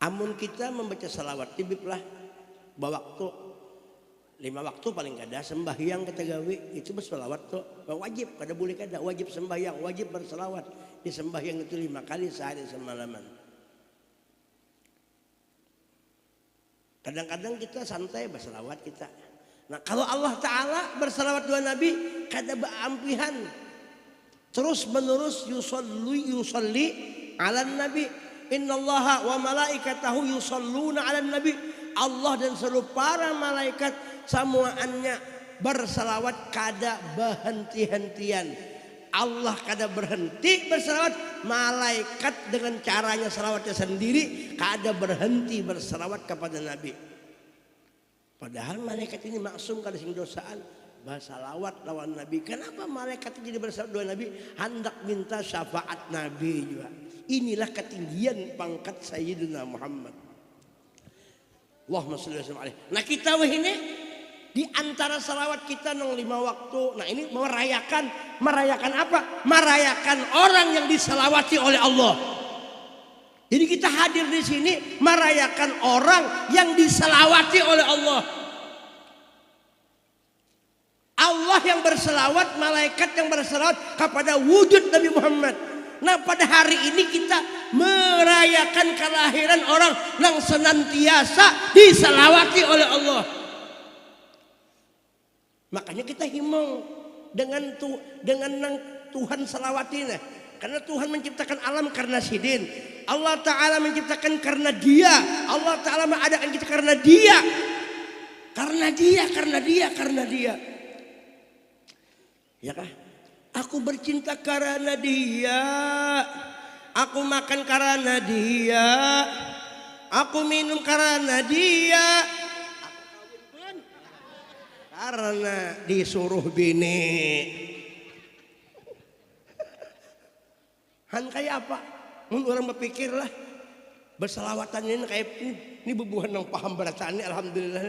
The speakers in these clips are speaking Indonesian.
Amun kita membaca salawat tibiblah bawaktu 5 waktu paling kada sembahyang kata gawe itu bersalawat tuh wajib kada boleh kada wajib sembahyang wajib bersalawat di sembahyang itu 5 kali sehari semalaman. Kadang-kadang kita santai bersalawat kita. Nah kalau Allah Ta'ala bersalawat dua Nabi kada beampihan terus menerus yusalli ala Nabi. Innallaha wa malaikatahu yusalluna ala Nabi. Allah dan seluruh para malaikat semuanya bersalawat kada berhenti-hentian. Allah kada berhenti bersalawat, malaikat dengan caranya salawatnya sendiri kada berhenti bersalawat kepada Nabi. Padahal malaikat ini maksum kada sing dosaan bersalawat lawan Nabi. Kenapa malaikat jadi bersalawat dua Nabi? Hendak minta syafaat Nabi juga. Inilah ketinggian pangkat Sayyidina Muhammad. Allahumma shalli wa sallim. Nah kita ini di antara salawat kita nang 5 waktu. Nah ini merayakan apa? Merayakan orang yang disalawati oleh Allah. Jadi kita hadir di sini merayakan orang yang disalawati oleh Allah. Allah yang berselawat, malaikat yang berselawat kepada wujud Nabi Muhammad. Nah pada hari ini kita merayakan kelahiran orang yang senantiasa disalawati oleh Allah. Makanya kita himbau dengan Tuhan salawatina. Karena Tuhan menciptakan alam karena sidin. Allah Ta'ala menciptakan karena dia. Allah Ta'ala mengadakan kita karena dia. Karena dia. Ya kah? Aku bercinta karena dia. Aku makan karena dia. Aku minum karena dia. Aku kawin pun karena disuruh bini. Han kayak apa? Mun orang berpikir lah berselawatan ini kayak ini bebuhan yang paham berataan ini alhamdulillah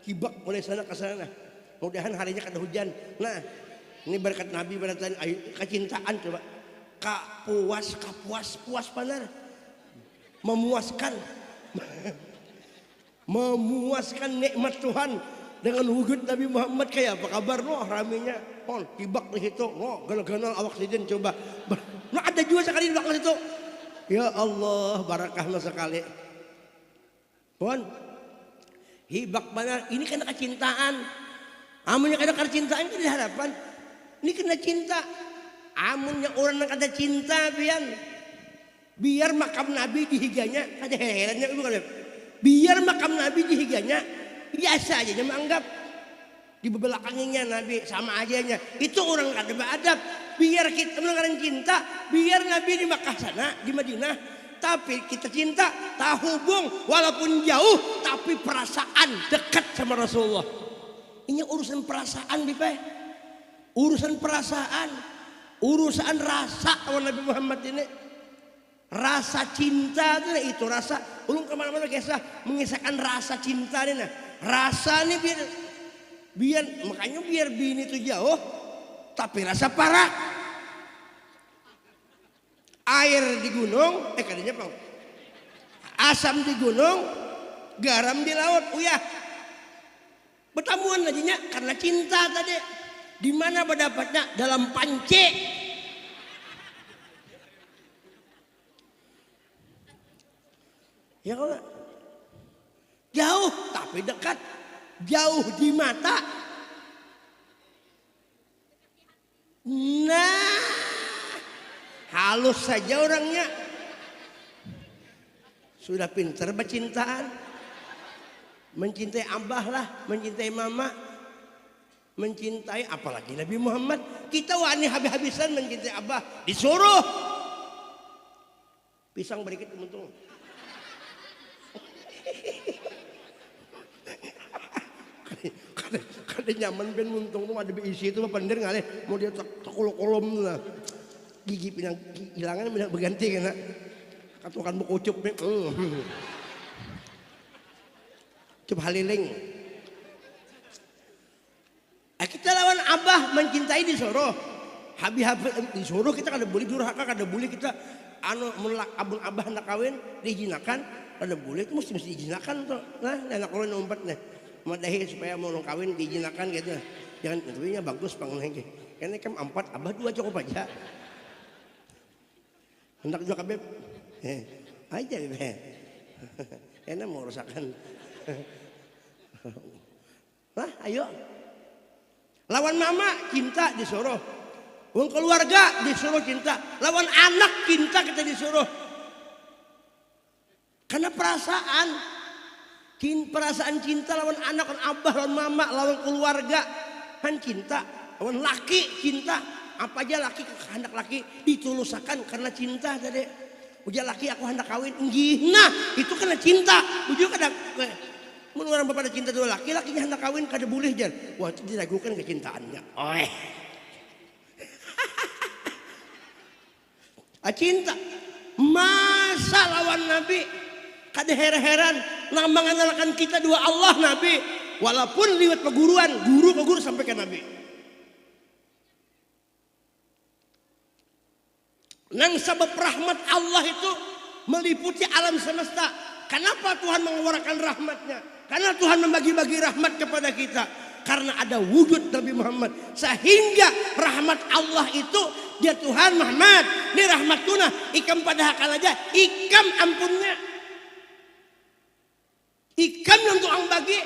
kibak mulai sana ke sana. Mudahan harinya kada hujan. Nah, ini berkat Nabi berataan kecintaan coba. Puas panar. Memuaskan nikmat Tuhan dengan wujud Nabi Muhammad kayak apa kabar no raminya. Oh, kibak di situ. Oh, ganal-ganal awak sidin coba. Nah ada juga sekali di belakang situ. Ya Allah, barakahnya sekali. Pon, hibak mana? Ini kena kecintaan. Amunnya kena kecintaan itu harapan. Ini kena cinta. Amunnya orang yang ada cinta biar makam Nabi dihiganya. Ada herannya ibu kalian. Biar makam Nabi dihiganya biasa aja menganggap di belakangnya Nabi sama ajanya. Itu orang kada beradab. Biar kita mengenang cinta, biar Nabi di Makkah sana, di Madinah, tapi kita cinta, tak hubung walaupun jauh, tapi perasaan dekat sama Rasulullah. Ini urusan perasaan, Bipe. Urusan perasaan, urusan rasa sama Nabi Muhammad ini. Rasa cinta itu rasa. Ulun kemana-mana kisah mengisahkan rasa cinta ini. Nah, rasa ini biar makanya biar bini itu jauh. Tapi rasa parak. Air di gunung, kadanya Bang. Asam di gunung, garam di laut. Uyah. Bertamuan laginya karena cinta tadi. Di mana berdapatnya? Dalam panci. Ya kalau jauh tapi dekat. Jauh di mata. Nah, halus saja orangnya. Sudah pintar bercintaan. Mencintai abah lah, mencintai mama. Mencintai apalagi Nabi Muhammad. Kita wani habis-habisan mencintai abah. Disuruh. Pisang berikut untung. Kada nyaman ben muntung tuh ada isi itu mah pandir ngalih mau dia kolom lah gigi pinang hilangan pinang berganti kena katukan buku ucup nih cup haliling kita lawan abah mencintai disuruh habis-habis disuruh kita kada boleh durhaka kada boleh kita anu mulak abun abah hendak kawin diizinakan Kada boleh itu mesti dijinakan tuh. Nah, anak ulun umpat nih. Madahi supaya mau kawin dijinakan gitu. Jangan tentunya bagus pangneh. Karena kan 4 abah 2 cukup aja. Hendak juga kabeh. Aja bebe. Enak mau rusakan. Nah, ayo. Lawan mama cinta disuruh. Wong keluarga disuruh cinta. Lawan anak cinta kita disuruh. Karena perasaan cinta lawan anak, lawan abah, lawan mama, lawan keluarga kan cinta, lawan laki cinta. Apa aja laki hendak laki ditulusakan karena cinta tadi. Ujar laki aku hendak kawin, nggih. Nah, itu karena cinta. Ujar kada mun orang bapak ada cinta dua laki, lakinya hendak kawin kada boleh jar. Wah, itu diragukan kecintaannya. Oi. Cinta. Masa lawan Nabi kada heran-heran nang mengenalkan kita dua Allah Nabi walaupun liwat peguruan guru ke guru sampai ke Nabi nang sebab rahmat Allah itu meliputi alam semesta. Kenapa Tuhan mengeluarkan rahmatnya? Karena Tuhan membagi-bagi rahmat kepada kita karena ada wujud Nabi Muhammad sehingga rahmat Allah itu dia Tuhan Muhammad ini rahmatuna ikam pada hakal aja ikam ampunnya ikam untuk ang bagi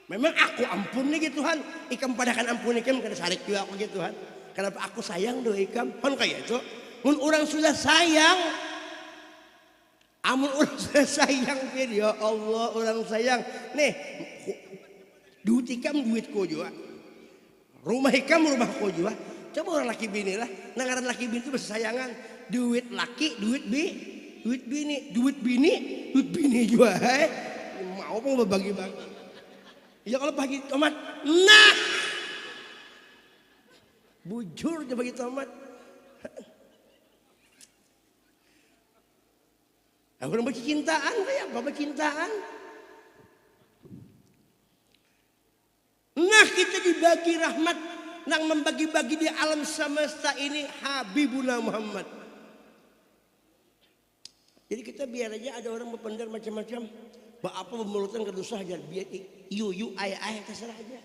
memang aku ampun nih gitu Tuhan ikam padakan ampun ikam kada sarik juga aku gitu Tuhan kenapa aku sayang doa ikam kan kayak itu mun orang sudah sayang amun orang sudah sayang ya Allah orang sayang nih duit ikam duitku juga rumah ikam rumahku juga coba orang laki bini lah nangaran laki bini itu bersayangan duit laki duit bini duit bini juga mau berbagi-bagi ya kalau bagi tomat nah bujur dia bagi tomat aku orang bercintaan kayak apa bercintaan nah kita dibagi rahmat nang membagi-bagi di alam semesta ini Habibuna Muhammad jadi kita biar aja ada orang berpendar macam-macam apa memelutkan kedusah aja biar yu ayah terserah aja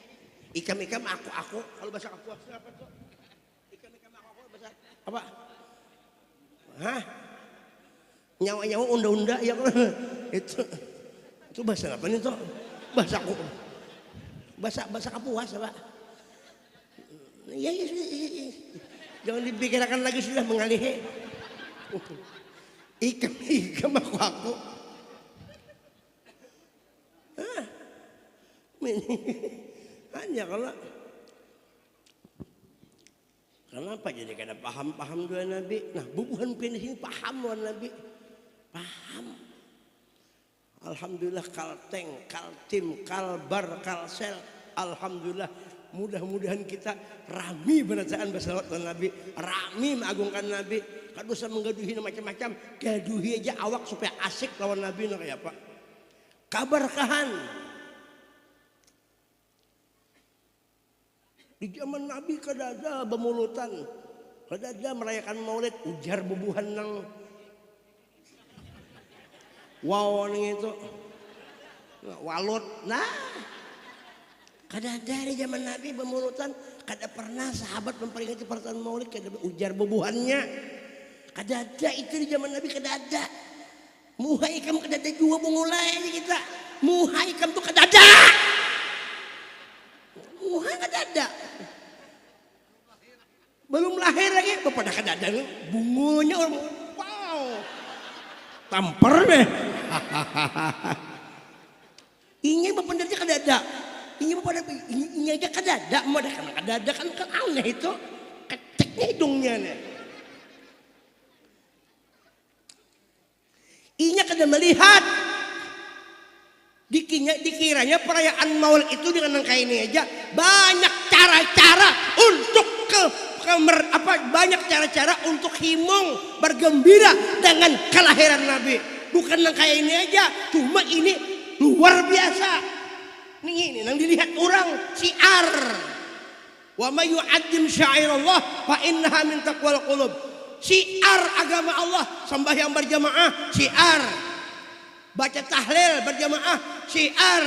ikam aku kalau bahasa aku apa tuh ikam aku bahasa apa hah nyawa unda ya itu bahasa apa nih tuh bahasa aku bahasa kapuas apa ya jangan dipikirkan lagi sudah mengalih ikam aku hanya kalau kenapa jadi kada paham dua Nabi nah bubuhan pindah ini paham dua Nabi paham alhamdulillah kalteng kaltim kalbar kalsel alhamdulillah mudah-mudahan kita rami bacaan bersalawat Nabi rami mengagungkan Nabi kada usah menggaduhi macam-macam gaduhi aja awak supaya asik lawan Nabi nah kayak apa kabarkahan di zaman Nabi kada ada bemulutan, kada ada merayakan Maulid, ujar bubuhan nang wow nang itu walut. Nah, kada ada di zaman Nabi bemulutan, kada pernah sahabat memperingati perayaan Maulid kada ujar bubuhannya. Kada ada itu di zaman Nabi kada ada. Muhai ikam kada ada juga mengulai aja kita. Muhai ikam tuh kada ada. Muhai kada ada. Belum lahir lagi pada kada ada bungunya orang wow tampar deh ini bependernya kada ada ini pada ini aja kada ada mau dah karena kada ada kan aneh itu keceknya hidungnya nih inya kada melihat dikiranya perayaan Maulid itu dengan angka ini aja banyak cara-cara untuk banyak cara-cara untuk himung bergembira dengan kelahiran Nabi bukan yang kayak ini aja cuma ini luar biasa ini yang dilihat orang syiar wa may yu'azzim sya'airallah fa innaha min taqwal qulub syiar agama Allah sembahyang berjamaah syiar baca tahlil berjamaah, syiar,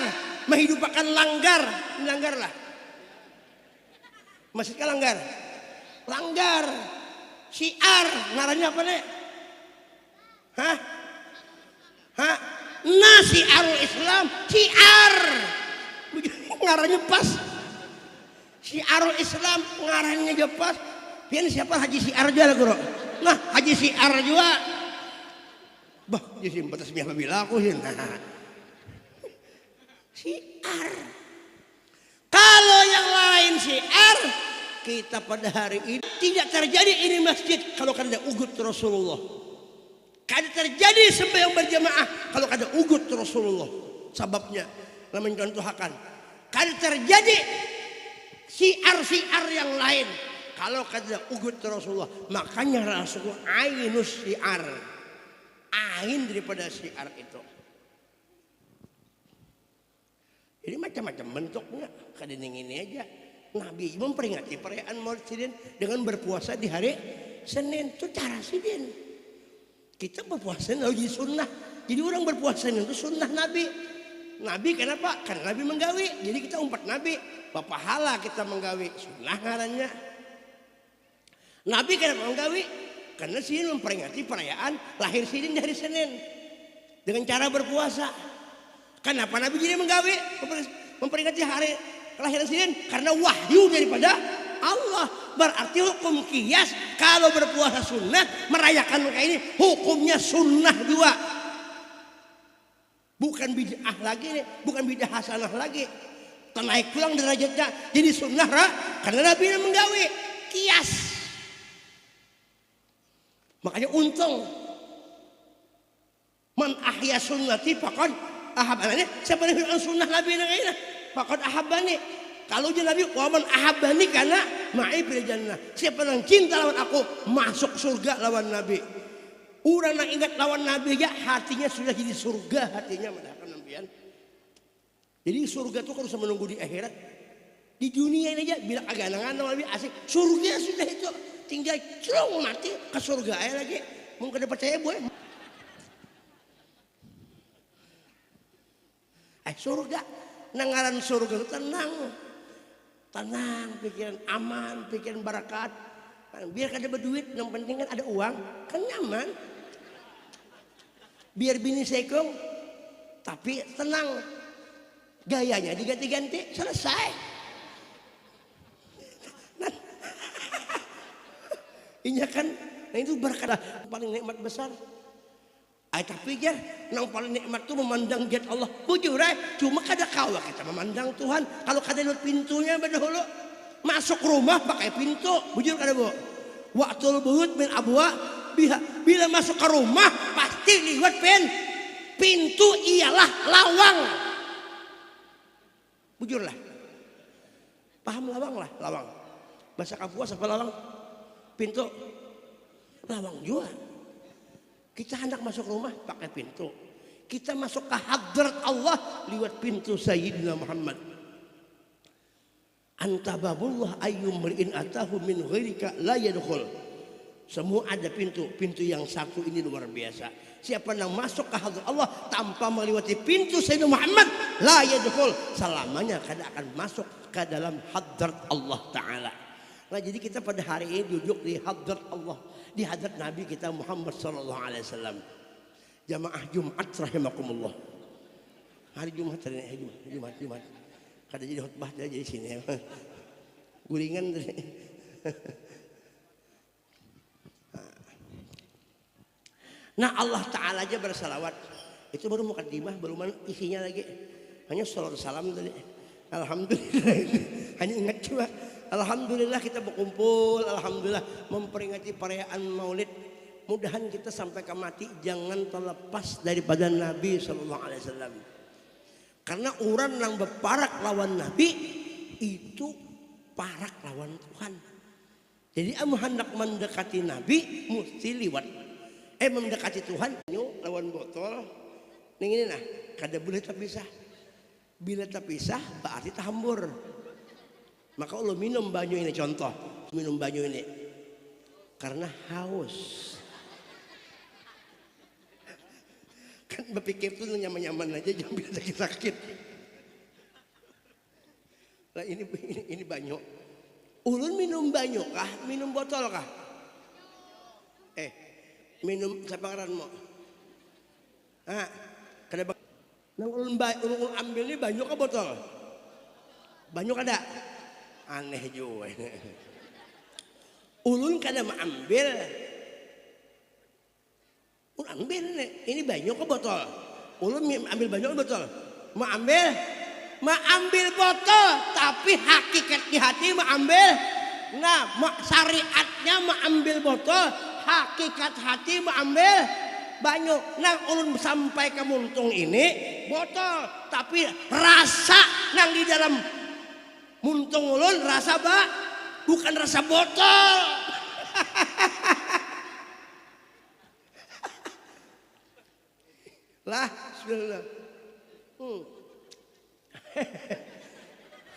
menghidupkan langgar lah. Masjid kan langgar, syiar, ngarannya apa nih? Hah? Syiarul Islam, syiar, ngarannya pas. Syiarul Islam, ngarannya juga pas. Pian siapa Haji Syiar juga lah guru. Nah Haji Syiar juga. Bah, jadi batas miah bila aku sih. Syiar. Kalau yang lain syiar, kita pada hari ini tidak terjadi ini masjid kalau kada ugut Rasulullah. Kada terjadi sembahyang berjamaah kalau kada ugut Rasulullah. Sebabnya, namanya contohakan. Kada terjadi syiar yang lain kalau kada ugut Rasulullah. Makanya Rasulullah ainus syiar, ain daripada syiar itu. Jadi macam-macam bentuknya. Kada ini aja. Nabi memperingati perayaan Maulid Sidin dengan berpuasa di hari Senin. Itu cara Sidin. Kita berpuasa lagi sunnah. Jadi orang berpuasa itu sunnah Nabi. Nabi kenapa? Karena Nabi menggawi. Jadi kita umpat Nabi. Bapahala kita menggawi. Sunnah ngarannya. Nabi kenapa menggawi? Karena Sidin memperingati perayaan lahir Sidin di hari Senin. Dengan cara berpuasa. Kenapa Nabi jadi menggawi memperingati hari kelahiran Sidin? Karena wahyu daripada Allah. Berarti hukum kias kalau berpuasa sunnah merayakan kayak ini hukumnya sunnah juga. Bukan bid'ah lagi nih, bukan bid'ah hasanah lagi. Naik pulang derajatnya jadi sunnah karena Nabi yang menggawi kias. Makanya untung man ahya sunnati faqad ahabani. Siapa yang sunnah Nabi ini? Faqad ahabani. Kalau dia Nabi, waman ahabani karena ma'i fil jannah. Siapa yang cinta lawan aku masuk surga lawan Nabi. Orang yang ingat lawan Nabi aja hatinya sudah jadi surga hatinya madhakan Nabian. Jadi surga itu kalau menunggu di akhirat. Di dunia ini aja bila aganangan Nabi asik. Surga sudah itu tinggal cung mati ke surga aja lagi. Mungkin percaya boleh. Surga, nangaran surga itu tenang, pikiran aman, pikiran barakat. Biar kada berduit, yang penting kan ada uang, kan nyaman. Biar bini sekong, tapi tenang. Gayanya diganti-ganti, selesai. Ini kan, nah itu berkata paling nikmat besar. Tapi ya, yang paling nikmat itu memandang zat Allah. Bujur cuma kada kawa kita memandang Tuhan. Kalau kada lihat pintunya berdahulu, masuk rumah pakai pintu. Bujur kada bu? Waqtul buyut min abwa biha. Bila masuk ke rumah pasti lihat pintu ialah lawang. Bujurlah. Paham lawang lah, lawang. Bahasa Kapuas apa lawang? Pintu. Lawang juga. Kita hendak masuk rumah pakai pintu. Kita masuk ke hadrat Allah lewat pintu Sayyidina Muhammad. Anta babullah ayyum mri'in atahu min ghairika la yadkhul. Semua ada pintu yang satu ini luar biasa. Siapa yang masuk ke hadrat Allah tanpa melewati pintu Sayyidina Muhammad la yadkhul, selamanya kada akan masuk ke dalam hadrat Allah Ta'ala. Nah jadi kita pada hari ini duduk di hadrat Allah, di hadrat Nabi kita Muhammad sallallahu alaihi wasallam. Jamaah Jumat rahimakumullah. Hari Jumat hari ini Jumat. Kada jadi khutbah jadi sini. Gulingan. Nah Allah Ta'ala aja bersalawat. Itu baru mukadimah, belum isinya lagi. Hanya salawat salam tadi. Alhamdulillah. Hanya ingat cuma alhamdulillah kita berkumpul, alhamdulillah memperingati perayaan Maulid. Mudahan kita sampai ke mati jangan terlepas daripada Nabi sallallahu alaihi wasallam. Karena orang yang berparak lawan Nabi itu parak lawan Tuhan. Jadi amu hendak mendekati Nabi mesti liwat mendekati Tuhan lawan botol. Ning ini nah, kada boleh terpisah. Bila terpisah berarti terhambur. Maka Allah minum banyu ini, contoh minum banyu ini karena haus. Kan Berpikir tuh nyaman-nyaman aja, jangan biar sakit-sakit. Lah ini banyak. Ulun minum banyak kah? Minum botol kah? Minum sabaran mo. Kada nang ulun ambil ni banyak kah botol? Banyak ada. Aneh juga. Ulun kada mengambil. Ulun ambil nih. Ini banyak kah botol? Ulun ambil banyak botol. Mengambil botol, tapi hakikat di hati mengambil. Nah, syariatnya mengambil botol, hakikat hati mengambil banyak. Nah, ulun sampai ke muntung ini botol, tapi rasa nang di dalam muntung ulun rasa bukan rasa botol. Lah, sudah.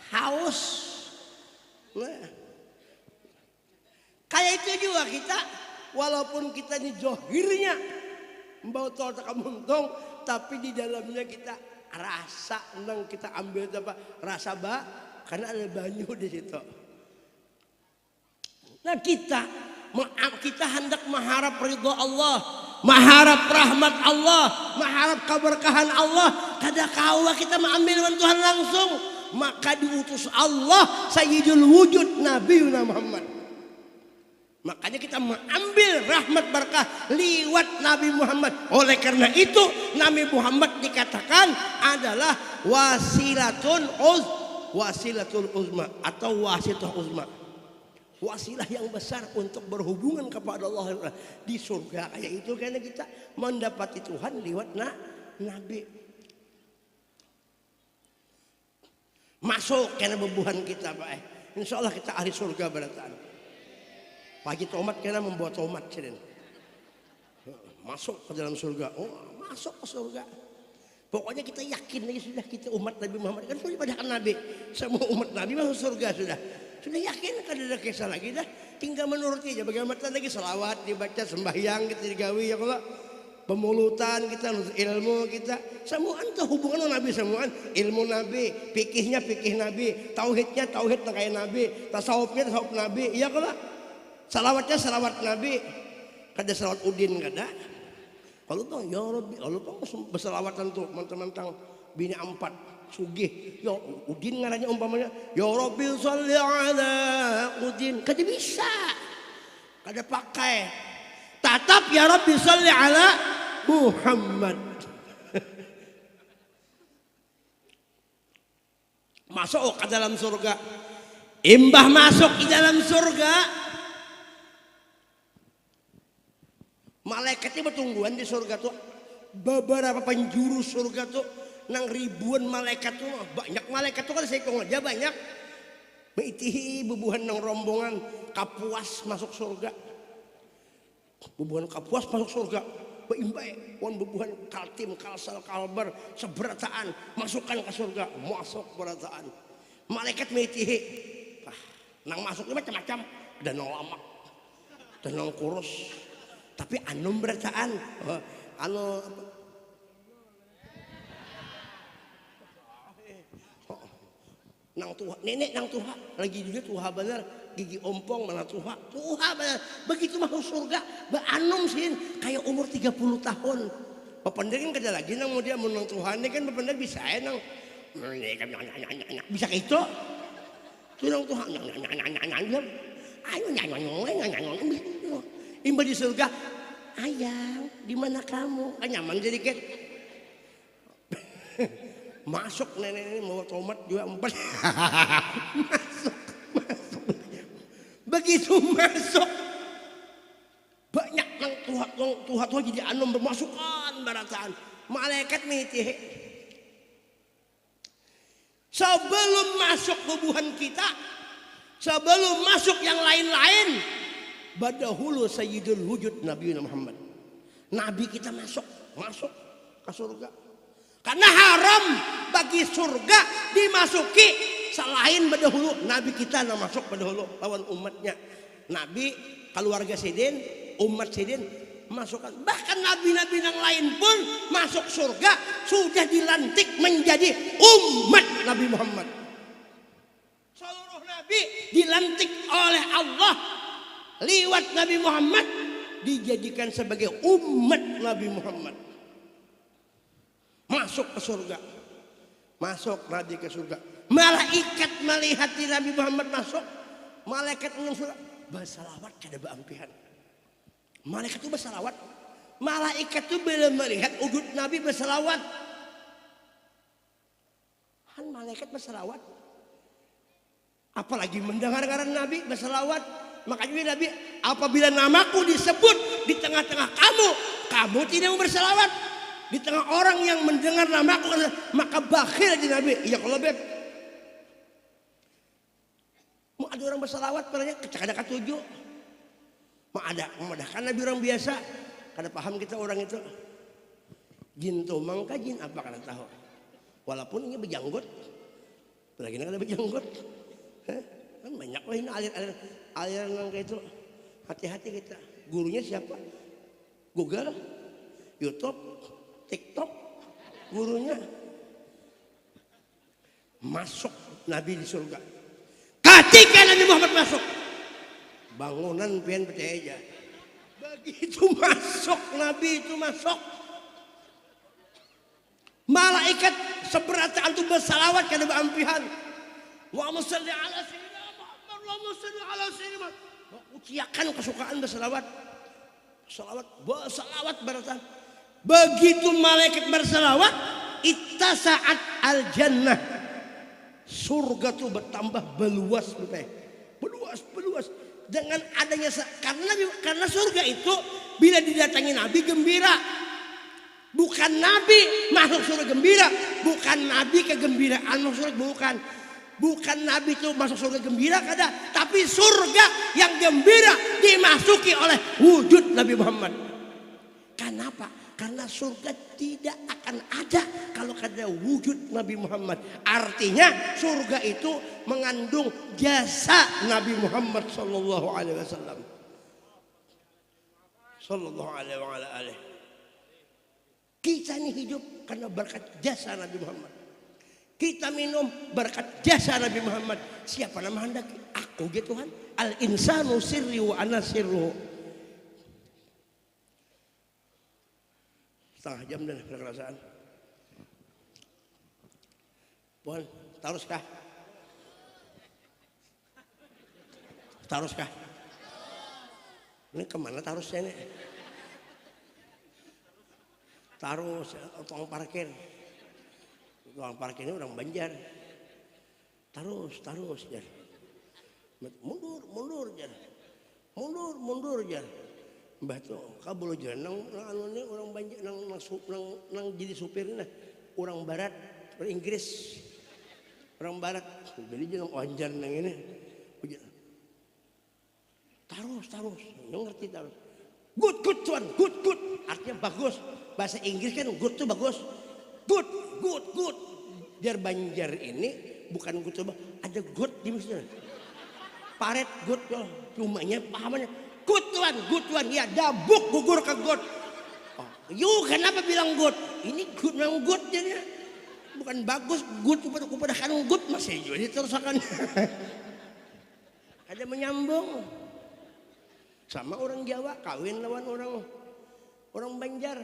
Haus. Nah. Kayak itu juga kita, walaupun kita ini johirnya botol tak muntung, tapi di dalamnya kita rasa nang kita ambil apa rasa karena ada banyu di situ. Nah kita hendak mengharap ridho Allah, mengharap rahmat Allah, mengharap keberkahan Allah. Kada kawa kita mengambil Tuhan langsung, maka diutus Allah Sayyidul Wujud Nabi Muhammad. Makanya kita mengambil rahmat berkah liwat Nabi Muhammad. Oleh karena itu Nabi Muhammad dikatakan adalah wasilatul uzma atau wasitah uzma. Wasilah yang besar untuk berhubungan kepada Allah di surga. Kayak itu karena kita mendapati Tuhan liwat Nabi. Masuk karena bebuhan kita Pak. Insya Allah kita ahli surga berataan. Pagi tomat karena membuat tomat sini. Masuk ke dalam surga. Masuk ke surga. Pokoknya kita yakin lagi sudah kita umat Nabi Muhammad kan sudah pada Nabi. Semua umat Nabi masuk surga sudah. Sudah yakin kan ada kisah lagi dah. Tinggal menuruti aja. Bagaimana lagi selawat dibaca sembahyang kita digawi ya kalau pemulutan kita ilmu kita semua itu hubungan Nabi semua ilmu Nabi fikihnya fikih Nabi tauhidnya tauhid kayak Nabi tasawufnya tasawuf Nabi iya kalau salawatnya salawat Nabi kada salawat udin kada kalau tuh ya Rabbi kalau tuh bersalawatan tuh mentang-mentang bini 4 sugih ya udin ngarannya umpamanya ya Rabbi sholli ala udin kada bisa kada pakai tatap ya Rabbi sholli ala Muhammad masuk ke dalam surga imbah masuk di dalam surga malaikatnya bertungguan di surga tuh beberapa penjuru surga tuh nang ribuan malaikat tuh banyak malaikat tuh kan saya aja banyak meitihi bebuhan nang rombongan kapuas masuk surga bebuhan kapuas masuk surga beimbai wan bebuhan kaltim kalsal kalbar seberataan masukkan ke surga masuk berataan malaikat meitihi nang masuknya macam-macam dan nang lamak dan nang kurus tapi anu berataan anu nang tuha nenek nang tuha lagi juga tuha bener gigi ompong mana tuha bener begitu masuk surga beanum sih kayak umur 30 tahun bapandar kan kada lagi nang mau dia menang Tuhan kan bapandar bisa nang bisa kayak itu tuh nang tuha ayo imba di surga ayang di mana kamu nyaman jadi kan masuk nenek ini mau tomat juga 4 masuk begitu masuk banyak nang tuha jadi anum bermasukan barataan malaikat mitih sebelum masuk bubuhan kita sebelum masuk yang lain-lain badahulu sayyidul wujud Nabi Muhammad Nabi kita masuk ke surga karena haram bagi surga dimasuki selain berdahulu Nabi kita yang masuk berdahulu lawan umatnya Nabi keluarga sidin umat sidin masukkan bahkan nabi-nabi yang lain pun masuk surga sudah dilantik menjadi umat Nabi Muhammad. Seluruh nabi dilantik oleh Allah lewat Nabi Muhammad, dijadikan sebagai umat Nabi Muhammad. Masuk ke surga. Masuk Nabi ke surga. Malaikat melihat Nabi Muhammad masuk. Malaikat menunggu bersalawat kada beampihan. Malaikat itu bersalawat. Malaikat itu bila melihat wujud Nabi bersalawat. Han malaikat bersalawat. Apalagi mendengarkan Nabi bersalawat. Makanya Nabi, apabila namaku disebut di tengah-tengah kamu, kamu tidak mau bersalawat. Di tengah orang yang mendengar namaku, maka bakhil di Nabi. Iya kalau beb. Mau ada orang bersalawat, padanya kecak ada ketujuh. Mau ada kan Nabi orang biasa. Kada paham kita orang itu. Jin tuh mangka jin apa kada tahu. Walaupun ini berjanggut. Lagi ada berjanggut. Kan banyak lah ini aliran yang kayak itu. Hati-hati kita. Gurunya siapa? Google, YouTube, TikTok. Gurunya masuk Nabi di surga. Ketika Nabi Muhammad masuk, bangunan pian percaya aja. Begitu masuk Nabi itu masuk, malaikat seberat antum bersalawat kada beampihan. Allahumma shalli ala sayyidina Muhammad, Allahumma shalli ala sayyidina Muhammad. Uciakan kesukaan bersalawat. Bersalawat beratan. Begitu malaikat bersalawat, ittasa'at al-jannah. Surga tuh bertambah beluas beluas dengan adanya karena surga itu bila didatangi Nabi gembira. Bukan Nabi masuk surga gembira, bukan Nabi kegembiraan masuk surga, bukan Nabi itu masuk surga gembira kada, tapi surga yang gembira dimasuki oleh wujud Nabi Muhammad. Kenapa? Karena surga tidak akan ada kalau ada wujud Nabi Muhammad. Artinya surga itu mengandung jasa Nabi Muhammad sallallahu alaihi wasallam. Sallallahu alaihi wa ala alihi. Kita ini hidup karena berkat jasa Nabi Muhammad. Kita minum berkat jasa Nabi Muhammad. Siapa nama Anda? Aku gitu Tuhan. Al insanu sirri wa ana sirruhu. Setengah jam dan perkerasaan. Puan, taruskah? Taruskah? Ini kemana tarusnya ini? Tarus, tukang parkir. Tukang parkir ini orang Banjar. Tarus, jar. Mundur, jar. Mundur, jar. Mbah tuh kabul aja nang anu orang Banjar nang jadi supir nah orang barat orang Inggris orang barat beli jeung onjan nang ini tarus yang ngerti tarus good tuan good artinya bagus bahasa Inggris kan good tuh bagus good biar Banjar ini bukan good tuh ada good di misalnya paret good loh cumanya pahamannya good tuan, ya dabuk gugur ke good. Oh, yuk kenapa bilang good? Ini good memang good jadinya. Bukan bagus, good kepada kan good masih jadi terus akan. Ada menyambung. Sama orang Jawa kawin lawan orang Banjar.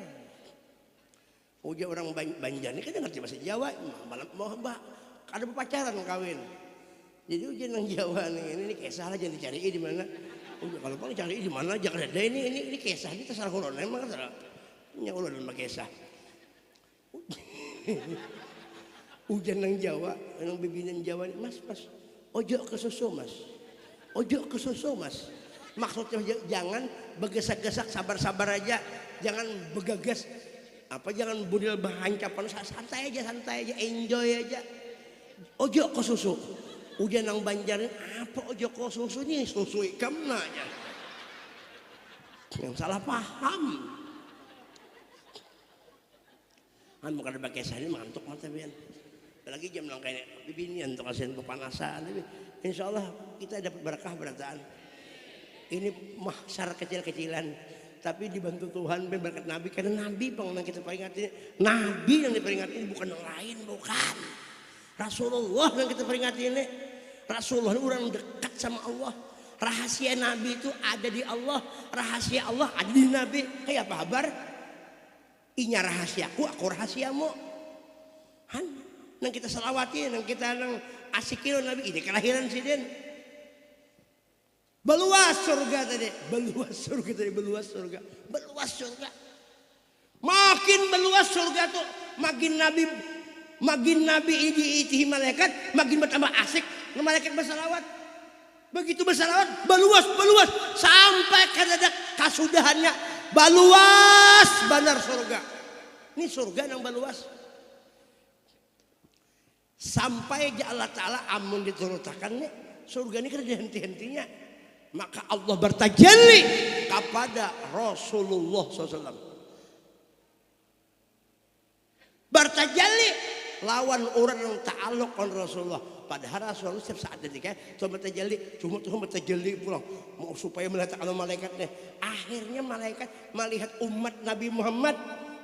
Uja orang Banjar ini kan ngerti bahasa Jawa, mau ada pacaran kawin. Jadi ujian yang Jawa nih ini kisah aja dicari di mana. Kalau bang cari di mana aja ada ini kisah ini terserah ulun emang terserah punya ulun sama kisah. Hujan nang Jawa, nang bibinan Jawa mas ojo ke susu mas. Maksudnya jangan begesak-gesak sabar-sabar aja, jangan begagas jangan budil bahancapan santai aja enjoy aja. Ojo ke susu. Ujian nang Banjarin apa ojo ko susu nih susu ikam nanya yang salah paham kan bukan pakai saya ini mantuk mata bian lagi jam nang kayak bibinian untuk kasihan kepanasan insya Allah kita dapat berkah berataan ini mahsyar kecil-kecilan Tapi dibantu Tuhan berkat Nabi, karena Nabi yang kita peringati. Nabi yang diperingati ini, bukan yang lain, bukan. Rasulullah yang kita peringati ini. Rasulullah orang dekat sama Allah. Rahasia Nabi itu ada di Allah, rahasia Allah ada di Nabi. Kayak apa kabar? Inya rahasiaku, aku rahasiamu. Han, nang kita salawati, nang kita nang asikin Nabi ini kelahiran si Den. Beluas surga tadi, beluas surga tadi, beluas surga, beluas surga. Makin beluas surga tuh, makin Nabi diitihi malaikat, makin bertambah asik. Malaikat bersalawat, begitu bersalawat, beluas sampai kada kasudahannya, beluas benar surga. Ini surga yang beluas. Sampai Allah Ta'ala amun diturutakan nih, surga ini kada henti-hentinya. Maka Allah bertajalli kepada Rasulullah SAW. Bertajalli lawan orang yang ta'aluk dengan Rasulullah. Padahal Rasulullah setiap saat ketika cuma bertajalli pulang mau supaya melihat alam malaikatnya. Akhirnya malaikat melihat umat Nabi Muhammad,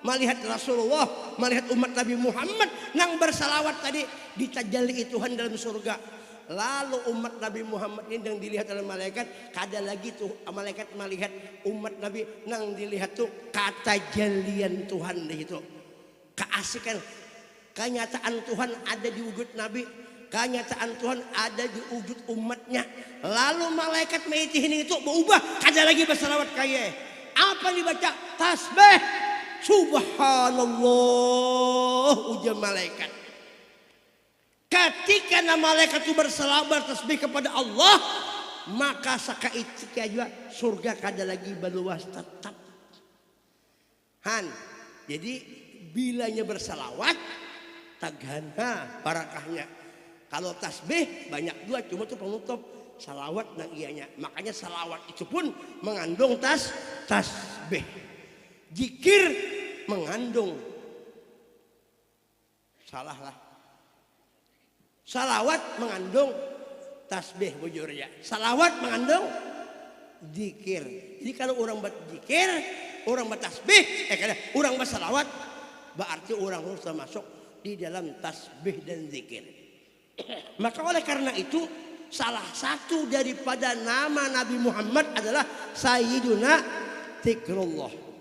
melihat Rasulullah, melihat umat Nabi Muhammad nang bersalawat tadi ditajalli Tuhan dalam surga. Lalu umat Nabi Muhammad ini yang dilihat oleh malaikat, kada lagi tuh malaikat melihat umat Nabi nang dilihat tuh kata jalian Tuhan di situ. Keasikan, kenyataan Tuhan ada di wujud Nabi, kenyataan Tuhan ada di wujud umatnya. Lalu malaikat meitihin itu berubah, kada lagi bersalawat kaya. Apa dibaca? Tasbih. Subhanallah, ujar malaikat. Ketika nama malaikat itu berselawat tasbih kepada Allah, maka sakaitika juga surga kada lagi beluas tetap. Han, jadi bilanya berselawat tagana barakahnya. Kalau tasbih banyak dua, cuma itu penutup salawat dan ianya. Makanya salawat itu pun mengandung tasbih. Zikir mengandung salahlah. Salawat mengandung tasbih bujurnya. Salawat mengandung zikir. Jadi kalau orang berzikir, orang bertasbih, orang bersalawat, berarti orang harus termasuk di dalam tasbih dan zikir. Maka oleh karena itu salah satu daripada nama Nabi Muhammad adalah Sayyiduna Zikrullah.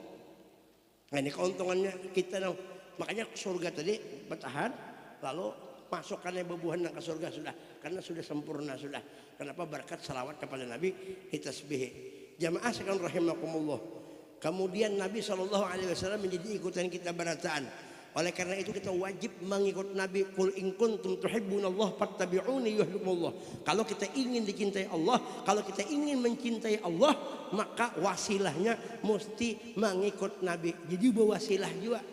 Nah ini keuntungannya kita. Makanya surga tadi bertahan, lalu masukkannya bebuhan ke surga sudah, karena sudah sempurna sudah. Kenapa? Berkat salawat kepada Nabi ditasbih. Jamaah sekalian rahimakumullah. Kemudian Nabi SAW menjadi ikutan kita berataan. Oleh karena itu kita wajib mengikut Nabi. Qul in kuntum tuhibbunallah fattabi'uni yuhibbukumullah. Kalau kita ingin dicintai Allah, kalau kita ingin mencintai Allah, maka wasilahnya mesti mengikut Nabi. Jadi berwasilah juga.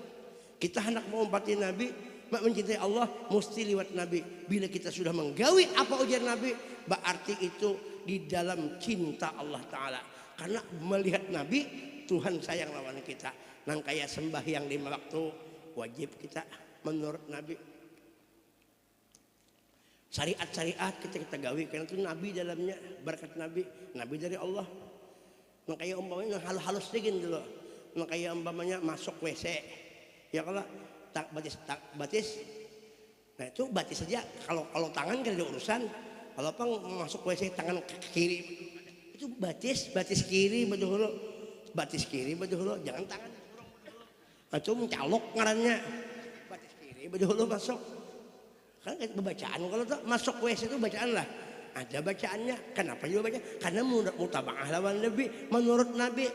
Kita hendak mengumpati Nabi, mencintai Allah mesti lewat Nabi. Bila kita sudah menggawi apa ujar Nabi, berarti itu di dalam cinta Allah Ta'ala. Karena melihat Nabi, Tuhan sayang lawan kita. Nang kaya sembahyang 5 waktu, wajib kita menurut Nabi. Syariat-syariat kita gawi, karena itu Nabi dalamnya, berkat Nabi. Nabi dari Allah. Nang kaya umpamanya halus-halus dingin dulu. Nang kaya umpamanya masuk WC. Ya kalau tak batis, nah itu batis saja. Kalau tangan kan ada urusan. Kalau apa masuk WC tangan kiri itu batis kiri baju hulu, jangan tangan. Itu mencalok ngarannya. Batis kiri baju hulu masuk. Kan bacaan kalau tuh masuk WC itu bacaan lah. Ada bacaannya. Kenapa juga baca? Karena mutaba'ah lawan Nabi. Menurut Nabi,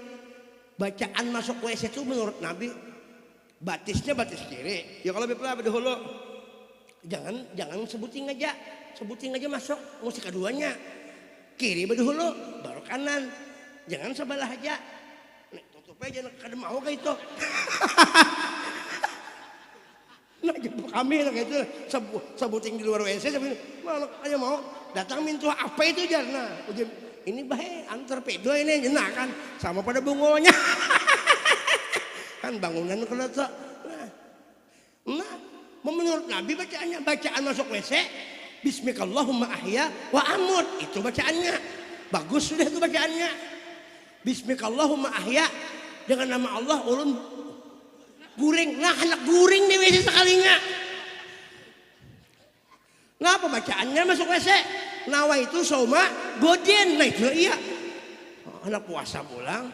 bacaan masuk WC itu menurut Nabi. Batisnya batis kiri. Ya kalau belah dahulu jangan sebutin aja masuk, mesti keduanya. Kiri dahulu, baru kanan. Jangan sebelah aja. Nih, tutup aja kada mau kayak itu. Nah, jemput kami kayak itu sebutin di luar WC sebutin. Malah aja mau datang minta apa itu jarna. Ini bahe antar pedo ini jenak kan sama pada bungonya. Kan bangunan kalau tuh. Nah, menurut Nabi bacaan masuk WC, Bismikallahumma ahya wa amut, itu bacaannya. Bagus sudah itu bacaannya. Bismikallahumma ahya, dengan nama Allah ulun guring. Nah anak guring di WC sekalinya. Ngapa bacaannya masuk WC? Nawa itu soma gojen. Nah itu iya. Anak puasa pulang.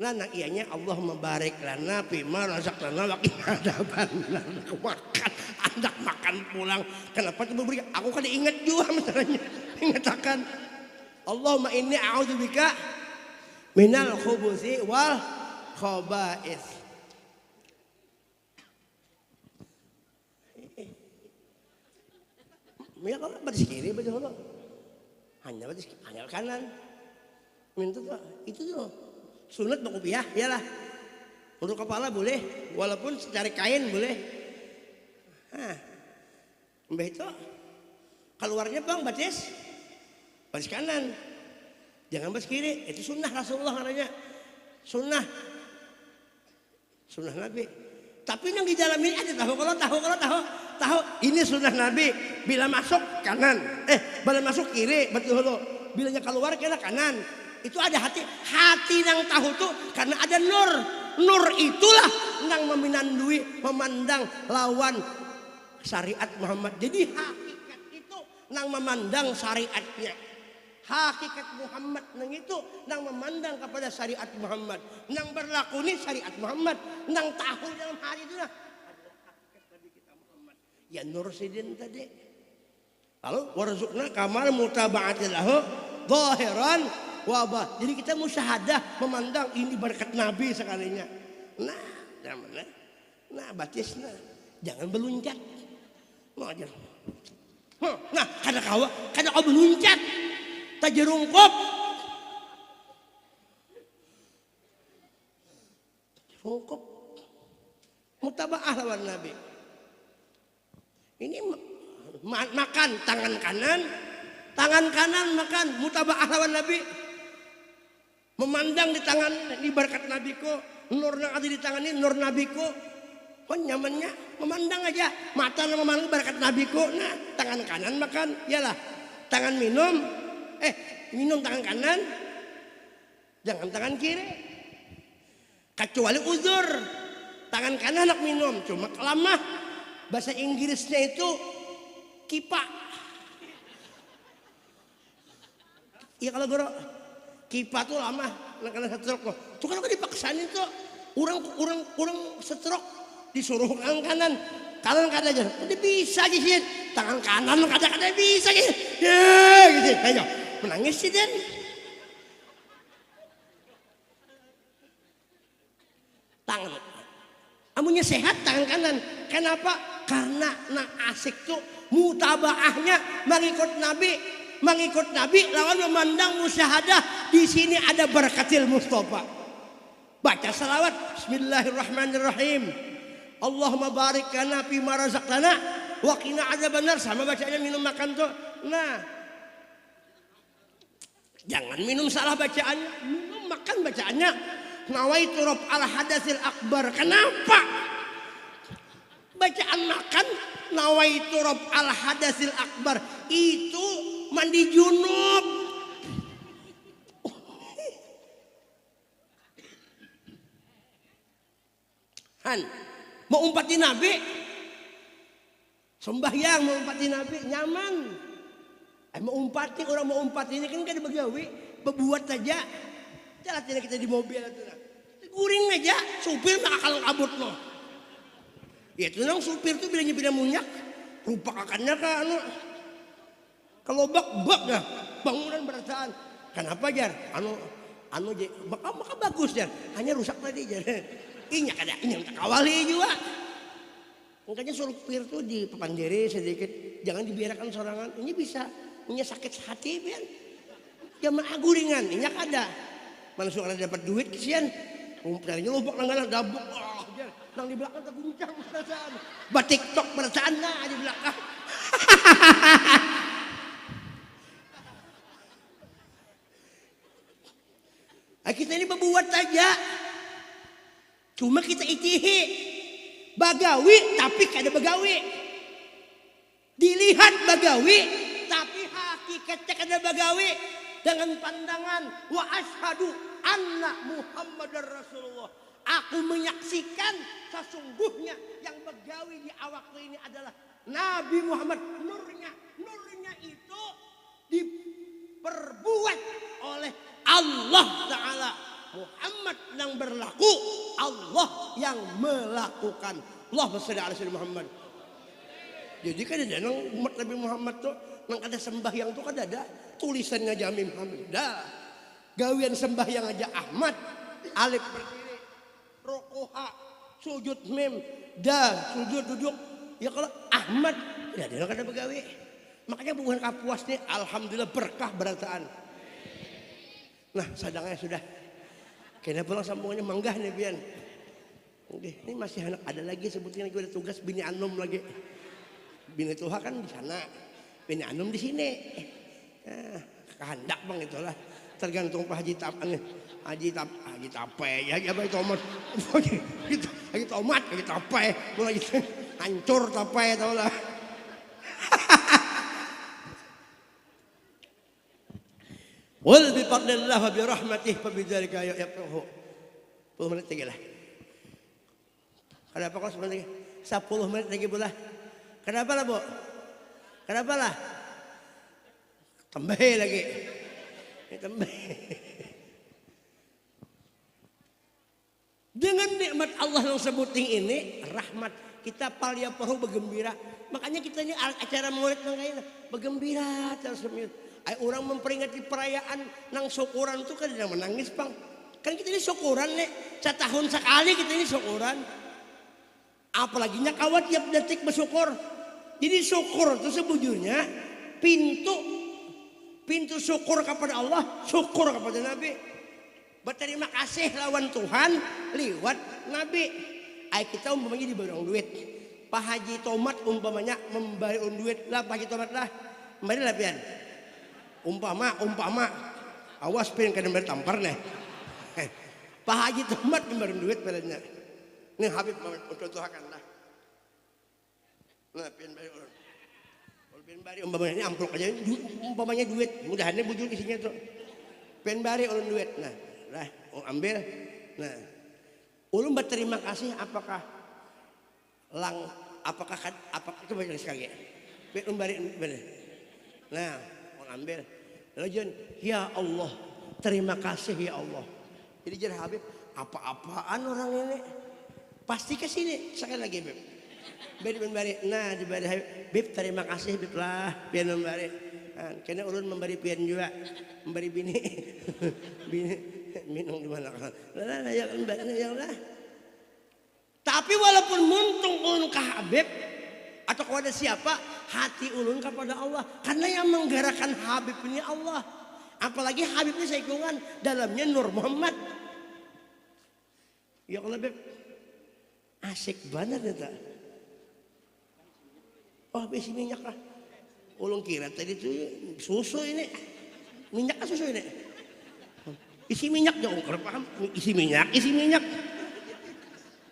Nah ianya Allahumma barik lana fima razaqtana wa qina adzabannar. Makan, anak makan pulang. Kenapa itu beri? Aku kan ingat juga masalahnya. Ingatakan Allahumma inni a'udzubika minal khubuthi wal khaba'ith. Ya kalau batis kiri baca holo. Hanya batis hanya kanan. Minta tuh itu tuh sunat bakupiah iyalah. Untuk kepala boleh, walaupun secara kain boleh. Mbah itu keluarnya bang batis kanan, jangan batis kiri. Itu sunnah Rasulullah katanya, sunnah Nabi. Tapi yang di dalam ini ada tahu ini sunnah Nabi. Bila masuk kanan, bila masuk kiri betul lo. Bilanya keluar kena kanan. Itu ada hati yang tahu tuh karena ada nur itulah yang memandang lawan syariat Muhammad. Jadi hakikat itu yang memandang syariatnya, hakikat Muhammad yang itu yang memandang kepada syariat Muhammad, yang berlaku ini syariat Muhammad, yang tahu dalam hari itu adalah hakikat Nabi kita Muhammad. Ya nur sidin tadi. Lalu warzuqna kamal mutaba'atilahu zahiran wabah. Jadi kita musyahadah memandang ini berkat Nabi sekalinya. Nah batisnya jangan beluncat. Nah kada kau beluncat, tak jerungkop. Jerungkop, mutaba'ah lawan Nabi. Ini makan tangan kanan makan mutaba'ah lawan Nabi. Memandang di tangan di berkat Nabiku, nur yang ada di tangan ini nur Nabiku. Oh nyamannya memandang aja, mata memandang berkat Nabiku. Nah tangan kanan makan, iyalah tangan minum, minum tangan kanan, jangan tangan kiri. Kecuali uzur, tangan kanan nak minum, cuma kelamah. Bahasa Inggrisnya itu kipa. Iya kalau guru kipa tuh lama, karena stroke loh. Tuh kalau dipaksain tuh, orang stroke disuruh kanan aja. Udah bisa aja sih, tangan kanan kadang-kadang bisa gitu. Ya gitu, ayo menangis sih dan. Tangan, amunya sehat tangan kanan. Kenapa? Karena nak asik tuh mutabaahnya mengikut Nabi lawan memandang musyahadah. Di sini ada barakatil Mustafa. Baca salawat Bismillahirrahmanirrahim. Allahumma barik lana fima razaqtana wa qina adzabannar. Sama bacanya minum makan tuh. Nah, jangan minum salah bacaannya, minum makan bacaannya. Nawaitu rab al hadasil akbar. Kenapa? Bacaan makan nawaitu rab al hadasil akbar itu mandi junub. Mau umpati Nabi, sembahyang mau umpati Nabi nyaman. Mau umpati orang mau umpati ini kan kada begawi, berbuat saja. Jalan kita di mobil itu, guring aja, supir mah akal kabut no. Ya itu nang supir tuh bilangnya bila munyak, rupa akannya kan kalau bak dah bangunan berataan. Kenapa jar? Maka bagus jar, hanya rusak tadi jar. Inya kada inya kawali juga. Makanya supir tuh dipandiri sedikit, jangan dibiarkan sorangan. Ini bisa, ini sakit hati biar. Jangan aguringan, ini kada. Mana suka dapat duit kesian. Rumputnya lubuk langganan dabuk. Nang di belakang terguncang perasaan. TikTok perasaan nah di belakang. Kita ini berbuat saja. Cuma kita itihi. Bagawi tapi kada bagawi. Dilihat bagawi tapi hakikatnya kada bagawi. dengan pandangan wa asyhadu anna Muhammadar Rasulullah. Aku menyaksikan sesungguhnya yang bergawi di awakku ini adalah Nabi Muhammad. Nurnya itu diperbuat oleh Allah Ta'ala. Muhammad yang berlaku, Allah yang melakukan. Allahumma shalli ala sayyidina Muhammad. Jadi kan ada umat Nabi Muhammad tuh nang ada sembahyang tuh kan ada tulisannya Jami Muhammad. Dah. Gawian sembahyang aja Ahmad, alif berdiri, rokoha, sujud mem, dah, sujud duduk. Ya kalau Ahmad, ya dia kan ada begawi. Makanya bukan kapuas nih, alhamdulillah berkah berataan. Nah, sadangnya sudah. Kayaknya pulang sambungannya manggah nih pian. Oke, ini masih anak ada lagi sebutnya gue ada tugas bini Anom lagi. Bini Tuha kan di sana, bini Anom di sini. Nah, kehendak bang itulah. Tergantung Pak Haji Tape ya Pak tomat. Haji tomat, Haji Tape, mulai hancur Tape tau lah. Wal bi fadlillah wa bi rahmatih fa bidzalika yafrahu. 10 menit lagi lah. Kenapa kok sebenarnya 10 menit lagi pula? Kenapa lah, Bu? Kenapa lah? Tambah lagi. Tambah. Dengan nikmat Allah yang sebuting ini, rahmat kita palia perlu bergembira. Makanya kita ini acara maulid nang bergembira terus. Ay, orang memperingati perayaan nang syukuran itu kan tidak menangis bang. Kan kita ini syukuran nih, setahun sekali kita ini syukuran. Apalagi kawat tiap detik bersyukur. Jadi syukur itu sebujurnya pintu syukur kepada Allah, syukur kepada Nabi. Berterima kasih lawan Tuhan lewat Nabi. Ay, kita umpamanya diberi duit. Pak Haji Tomat umpamanya memberi duit lah Pak Haji Tomat lah. Mari lah pian. Umpama awas pengen kena bertampar nih. Pak Haji Tomat memberi duit padanya. Ini Habib untuk Tuhan lah. Nah pengen bari orang. Kalau pengen bari umpamanya ini amplop aja. Umpamanya duit, mudahannya bujur isinya tuh. Pengen bari orang duit. Nah, lah ambil. Nah, ulun berterima kasih apakah coba jelas sekali. Pengen bari. Nah. Ambil lalu ya Allah terima kasih ya Allah. Jadi jadi Habib apa-apaan orang ini pasti ke sini sekali lagi Beb. Beri nah diberi Habib Beb terima kasih Beb lah pian memberi. Nah, karena ulun memberi pian juga memberi bini minum di mana kan. Nah ya lah. Tapi walaupun muntung ulun ke Habib atau kepada siapa, hati ulun kepada Allah. Karena yang menggerakkan Habib ini Allah. Apalagi Habib ini seikungan dalamnya Nur Muhammad. Ya Allah Beb, asik banget ya tak? Oh besi minyak lah. Ulun kira tadi itu susu ini. Minyak kan susu ini. Isi minyak dong, kalau paham? Isi minyak.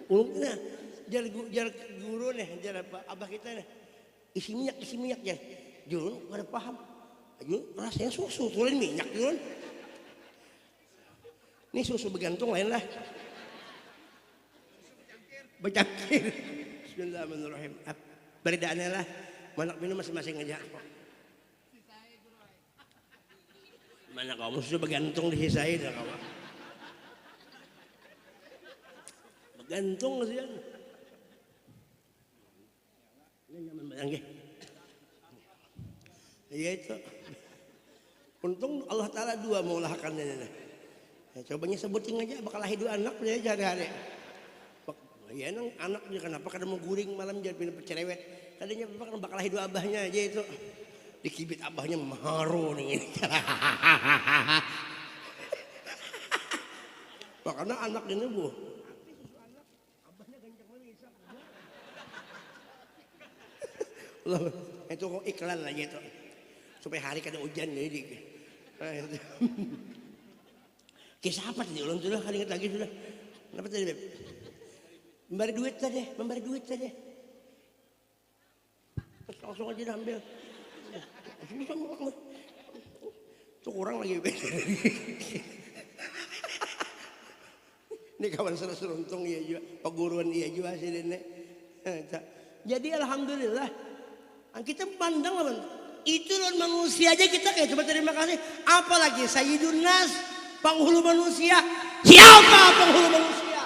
Ulun kira. Jar guru nih, jar abah kita nih. Isi minyak ya. Jurun pada paham. Jurun rasanya susu, tulen minyak jurun. Ini susu bergantung lain lah. Bercangkir. Bismillahirrahmanirrahim. Beredaannya lah. Manak minum masing-masing aja. Mana kamu susu bergantung disisai dah kamu. Bergantung kasihan. Ini nyaman banget. Iya itu. Untung Allah Ta'ala dua mengolahkannya. Ya, cobanya sebutin aja bakal lahir 2 anak dia hari-hari. Ya anak dia kenapa kada mau guring malam jadi pindah cerewet. Kadanya bakal lahir 2 abahnya aja itu. Dikibit abahnya maharu nih. Makanya anak ini bu. Itu kok iklan lagi itu supaya hari kada hujan jadi kisah apa tadi ulun sudah kali ingat lagi sudah kenapa tadi Beb memberi duit tadi terus langsung aja ambil Tuh kurang lagi. Ini kawan seruntung iya juga, peguruan iya juga sih ini. Jadi alhamdulillah, kita pandang lawan itu lawan manusia aja kita kayak coba terima kasih. Apalagi Sayyidun Nas, penghulu manusia. Siapa penghulu manusia?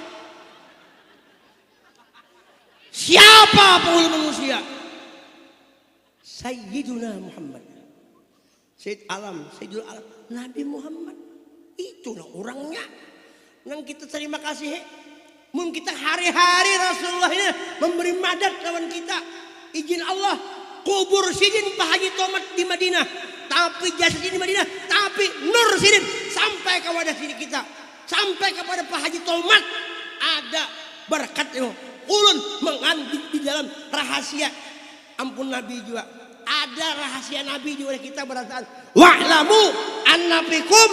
Siapa penghulu manusia? Sayyiduna Muhammad. Sayyid Alam, Sayyidul Alam, Nabi Muhammad. Itulah orangnya. Yang kita terima kasih. Mungkin kita hari-hari Rasulullah ini memberi madat lawan kita. Izin Allah kubur sidin Pak Haji Tomat di Madinah. Tapi jasad di Madinah. Tapi nur sidin sampai ke wadah sini kita. Sampai kepada Pak Haji Tomat. Ada berkat itu. Ulun mengandung di dalam rahasia. Ampun Nabi juga. Ada rahasia Nabi juga kita berataan. Wa'lamu annafikum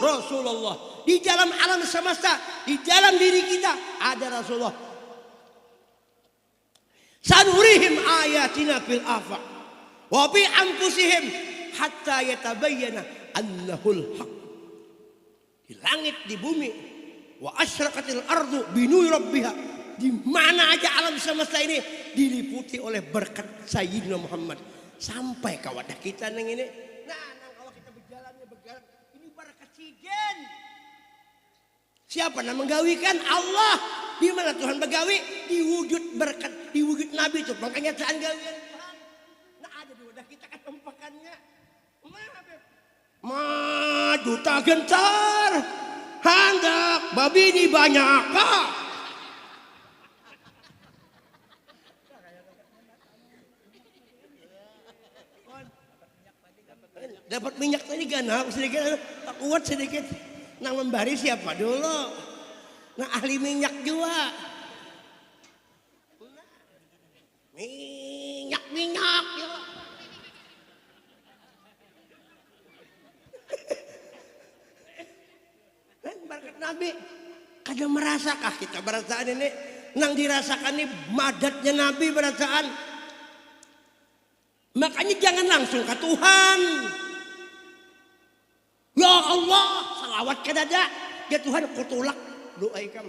Rasulullah. Di dalam alam semesta, di dalam diri kita ada Rasulullah. Sanurihim ayatina fil afaq wa bi anfusihim hatta yatabayyana annahul haq. Di langit, di bumi, wa asyraqatil ardu binuri rabbiha. Di mana aja alam semesta ini diliputi oleh berkat Sayyidina Muhammad sampai ke wadah kita neng ini. Nah, kalau kita berjalan ini berkat sijen. Siapa yang menggawikan? Allah. Di mana Tuhan begawi? Di wujud berkat, di wujud Nabi itu. Makanya Tuhan gawian Tuhan. Nah ada di wadah kita ketempakannya. Maju tak gentar, hendak babi ini banyak kah? Dapat minyak tadi ganap sedikit, tak kuat sedikit. Nang membari siapa dulu? Nah ahli minyak juga. Minyak ya. Berkat Nabi. Kadang merasakah kita berataan ini? Nang dirasakan ini madatnya Nabi berataan. Makanya jangan langsung ke Tuhan. Ya Allah, salawat ke dada. Ya Tuhan, kutulak doa ikam.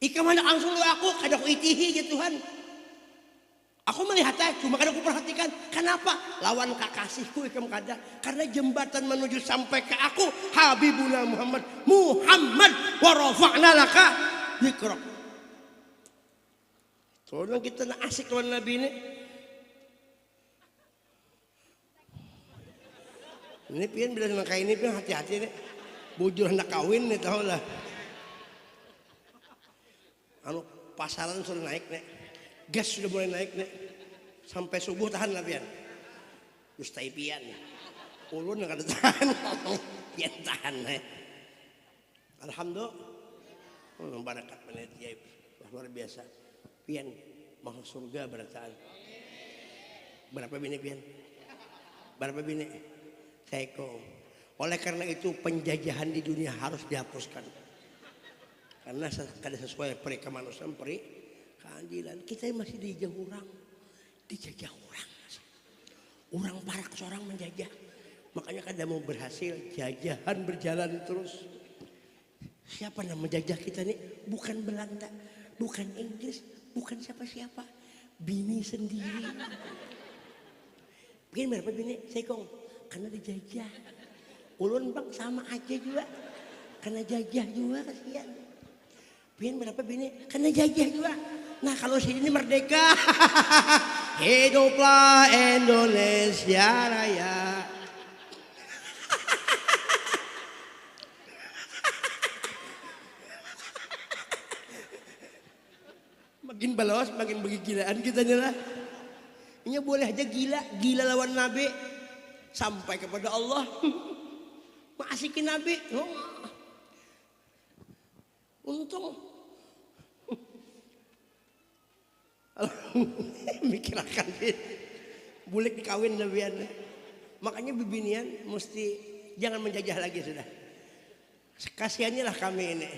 Ikam hendak langsung doa aku, kada ku itihi ya Tuhan. Aku melihatnya, cuma kada ku perhatikan. Kenapa? Lawan kakasihku ikam kada. Karena jembatan menuju sampai ke aku, Habibuna Muhammad. Muhammad wa rafa'na laka dzikrak. Soalnya kita nak asik lawan Nabi ini. Ini pian bila nak kain ini pian hati-hati nih. Bujur hendak kawin nih tahu lah. Anu pasaran sudah naik nih. Gas sudah mulai naik nih. Sampai subuh tahan lah pian. Ustai pian. Ulun yang ada tahan. Pian tahan nih. Alhamdulillah. Barakat menit ya luar biasa. Pian masuk surga berataan. Berapa bini pian? Berapa bini? Seko. Oleh karena itu penjajahan di dunia harus dihapuskan. Karena kada sesuai peri kemanusiaan peri keadilan. Kita masih dijajah orang. Dijajah orang. Orang parak seorang menjajah. Makanya kada mau berhasil. Jajahan berjalan terus. Siapa yang menjajah kita nih? Bukan Belanda. Bukan Inggris. Bukan siapa-siapa. Bini sendiri. Begini berapa bini? Sekong. Karena dijajah. Ulun bang sama aja juga. Karena jajah juga kasihan. Pian berapa bini? Karena jajah juga. Nah kalau sini merdeka. Hiduplah Indonesia Raya. Makin balas, makin begigilaan kita lah. Ini boleh aja gila lawan Nabi. Sampai kepada Allah. Masikin Nabi. Oh. Untung. Mikirkan bulik dikawin Nabian. Makanya bibinian mesti jangan menjajah lagi sudah. Kasihannya lah kami ini.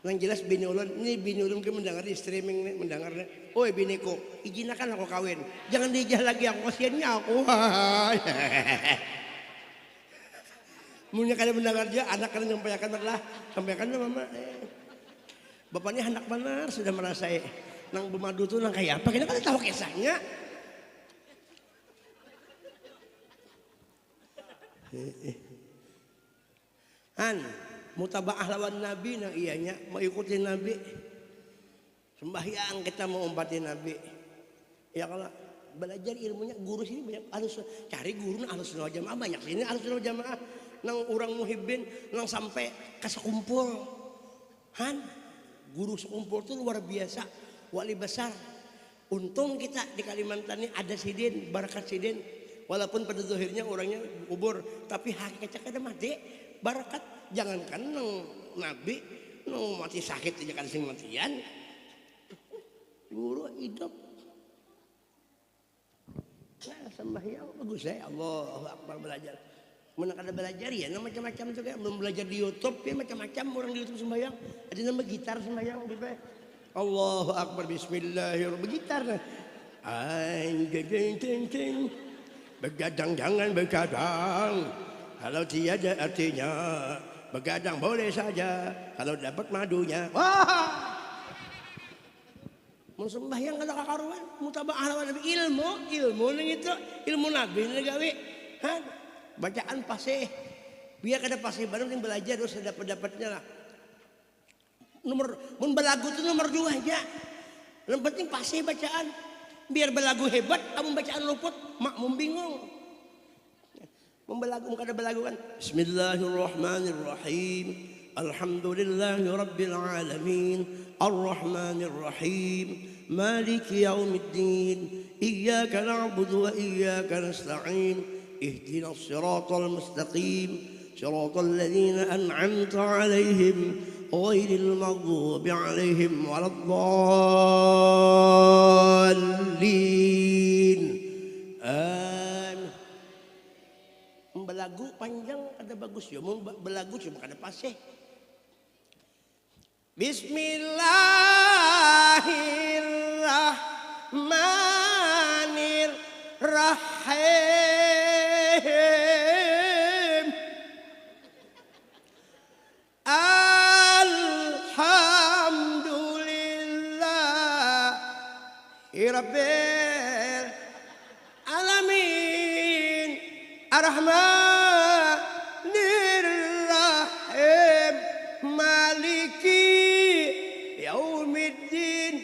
Yang jelas bini ulun, ini bini ulun kan mendengar di streaming nih, mendengar nih. Oi biniku, izinakan aku kawin. Jangan dijah lagi aku, kasihannya aku. Munya kada mendengar dia, anak kada nyampaikan lah, sampaikan lah mama. Bapaknya hendak benar sudah merasa nang Bumadu tuh nang kayak apa? Kita kan tahu kisahnya. Mutabaah lawan Nabi nang iyanya mau ikutin Nabi. Sembahyang kita mau umpatin Nabi. Ya kalau belajar ilmunya guru sini banyak alus, cari guru nang alus sunnah jamaah banyak sini alus sunnah jamaah nang orang muhibbin nang sampai kasekumpul. Guru sekumpul tuh luar biasa, wali besar. Untung kita di Kalimantan ini ada sidin, barakat sidin. Walaupun pada zahirnya orangnya kubur, tapi hakikatnya kada mati. Barakat jangankan nang Nabi, nang mati sakit aja kan sing matian. Guru hidup. Nah, sembahyang bagus ya, Allahu Akbar belajar. Mana kada belajar ya, nah macam-macam juga. Belum belajar di YouTube ya macam-macam orang di YouTube sembahyang. Ada nama gitar sembahyang gitu. Allahu Akbar bismillahirrahmanirrahim. Begitar nah. Begadang jangan begadang. Kalau tiada artinya, begadang boleh saja kalau dapat madunya. Wah! Mau sembahyang kada kakaruan, mutabaah lawan Nabi ilmu nang itu, ilmu Nabi nang gawe. Bacaan pasih. Biar kada pasih bareng yang belajar terus dapat-dapatnya lah. Mun balagu itu nomor 2 aja. Yang penting pasih bacaan. Biar balagu hebat, kamu bacaan luput, makmum bingung. Membelagu kada balagu kan. Bismillahirrahmanirrahim. Alhamdulillahi rabbil alamin. Ar-Rahmanir Rahim. Maliki yaumiddin. Iyyaka na'budu wa iyyaka nasta'in. اهدنا الصراط المستقيم صراط الذين أنعمت عليهم غير المغضوب عليهم ولا الضالين Belagu panjang ada bagus ya, belagu cuma kada pasih. Bismillahirrahmanirrahim. Rabbil alamin arrahmanir rahim maliki yaumiddin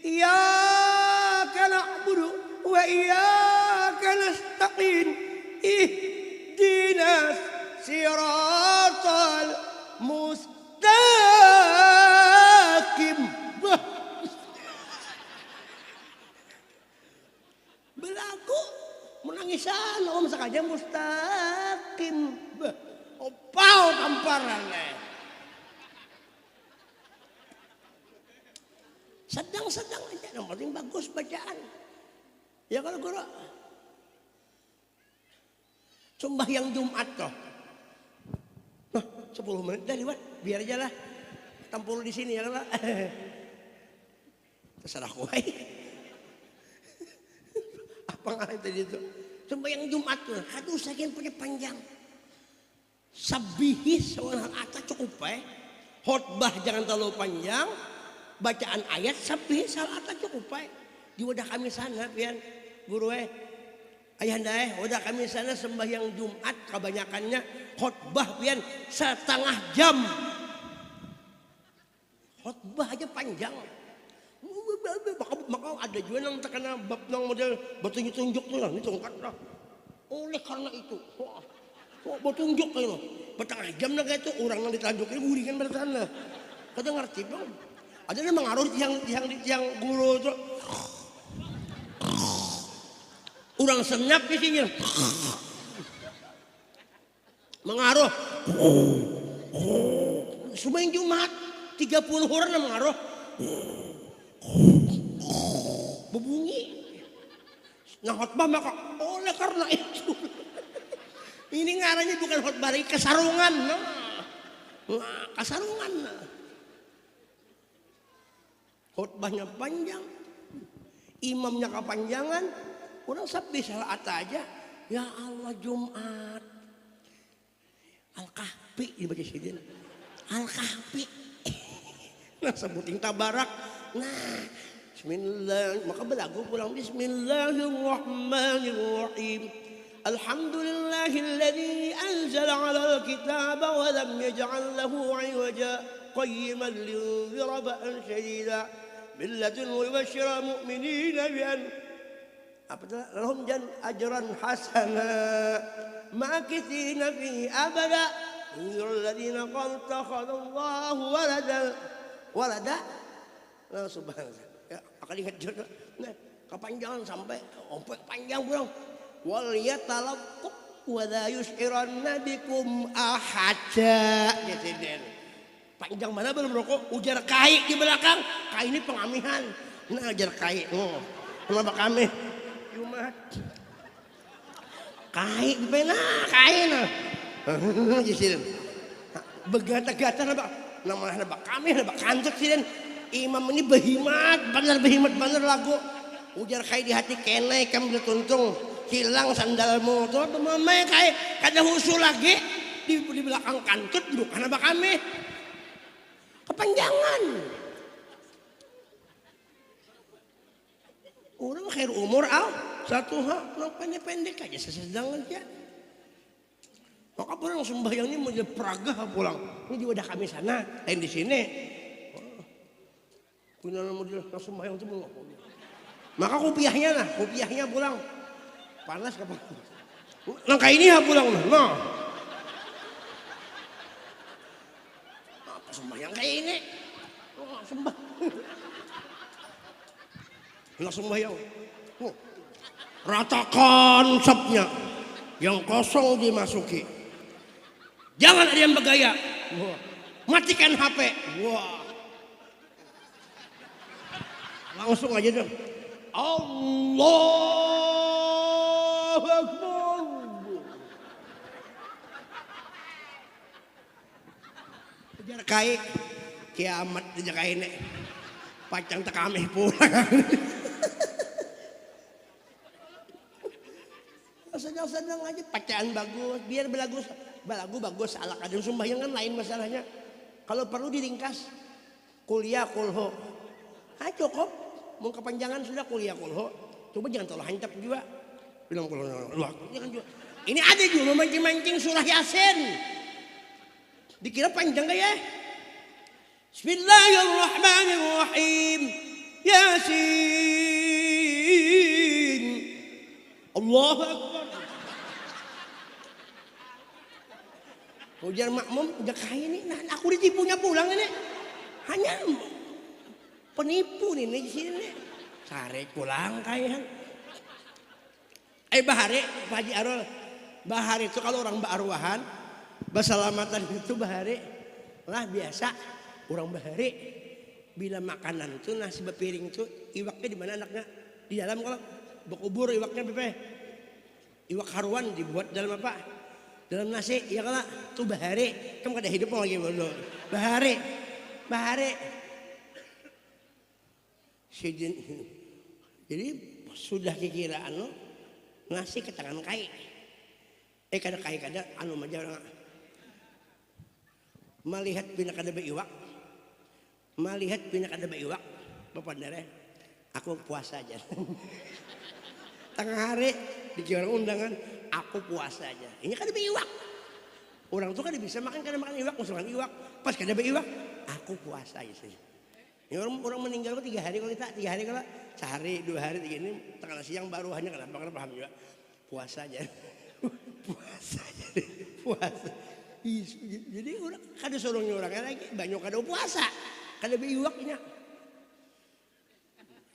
iyyaka na'budu wa iyyaka nasta'in ihdinas siratal mustaqim. Belagu menangisan om sakaja mustaqim. Opau tamparan sedang-sedang aja, yang penting bagus bacaan. Ya kalau guru sembahyang Jumat toh, 10 menit dah lewat, biar aja lah tampul di sini ya lah. Terserah kowe. Pengarang tadi itu sembahyang Jumat tuh, aduh sekian punya panjang. Sabihis seorang ata cukup khotbah jangan terlalu panjang, bacaan ayat sabihis ata cukup di wadah kami sana pian guru ayahanda wadah kami sana sembahyang Jumat kebanyakannya khotbah pian setengah jam, khotbah aja panjang. Maka ada juga yang terkena bab yang model bertunjuk-tunjuk tuh lah, ini tongkat lah. Oleh karena itu, bertunjuk kayak lo, bertengah jam lah kayak itu orang yang ditunjuk ini guringan pada sana. Kata ngerti bang? Ada yang mengaruh yang guru itu, orang senyap di sini, mengaruh. Semua yang Jumat 30 orang yang mengaruh. Berbunyi nah khotbah maka oleh karena itu ini ngaranya bukan khotbah ini kesarungan kesarungan khotbahnya panjang imamnya kepanjangan orang sabih salah aja ya Allah Jumat Al-Kahfi dibaca sidin. Al-Kahfi. Nah sebuting tabarak. Nah bismillah maka belagu pulang bismillahirrahmanirrahim. Alhamdulillahilladzi anzala 'alal kitaba wa lam yaj'al lahu 'iwaja qayyiman liyunzira ba'san shadida min ladunhu wa yubashshira mu'minina bi an lahum ajran hasana makithina fihi abada alladziina qalu ittakhadallahu walada. Nah subhanallah ya akan ingat juga nah kepanjangan sampai ompek panjang pulang wal yatalaqqu wa la yus'iranna bikum ahada jadi panjang mana belum rokok ujar kai di belakang kai ini pengamihan nah ujar kai kenapa kami Jumat kai di mana kai nah jadi begata-gata nama kami kantuk sih imam ini behimat bener lagu ujar kai di hati kenai kamu tuntung hilang sandalmu tuh mama kayak kada husu lagi di belakang kantut duduk kenapa kami kepanjangan orang khair umur satu pendek aja sesedang aja maka pulang sembahyang ini mau Praga pulang ini juga udah kami sana lain di sini punya model sembahyang itu maka kopiahnya pulang panas kapan langkah ini pulang nah apa sembahyang kayak ini sembah sembahyang ratakan sapnya yang kosong dimasuki jangan ada yang bergaya matikan HP langsung aja dong Allahu Akbar kejar kai kiamat kejar kai ini pacang tak kami pulang sedang aja bacaan bagus biar belagu bagus ala kadang sembahyang kan lain masalahnya kalau perlu diringkas kuliah kulho cukup mau kepanjangan sudah kuliah kulho coba jangan terlalu hancap juga bilang kulho jangan juga ini ada juga mancing surah Yasin dikira panjang gak ya Bismillahirrahmanirrahim Yasin Allahu Akbar ujar makmum udah kaya ini nah aku ditipunya pulang ini hanya penipu nih di sini sare pulang kaya bahari Pak Haji Arul bahari itu kalau orang berarwahan berselamatan itu bahari lah biasa orang bahari bila makanan itu nasi bepiring itu iwaknya di mana anaknya di dalam kalau berkubur iwaknya Pepe iwak haruan dibuat dalam apa dalam nasi ya kalau tuh bahari kamu kada hidup lagi bodoh bahari jadi sudah kikiraan lo nasi ke tangan kai kada kai kada anu maja orang melihat pina kada beiwak bapak dere aku puasa aja tengah hari di orang undangan aku puasa aja ini kada beiwak orang tuh kada bisa makan kada makan iwak musuhan iwak pas kada beiwak aku puasa aja sih ini orang meninggal kok 3 hari kalau kita 3 hari kalau sehari 2 hari 3 ini tengah siang baru hanya kenapa paham juga puasa aja puasa jadi orang kada sorongnya orangnya lagi banyak kada puasa kada beiwaknya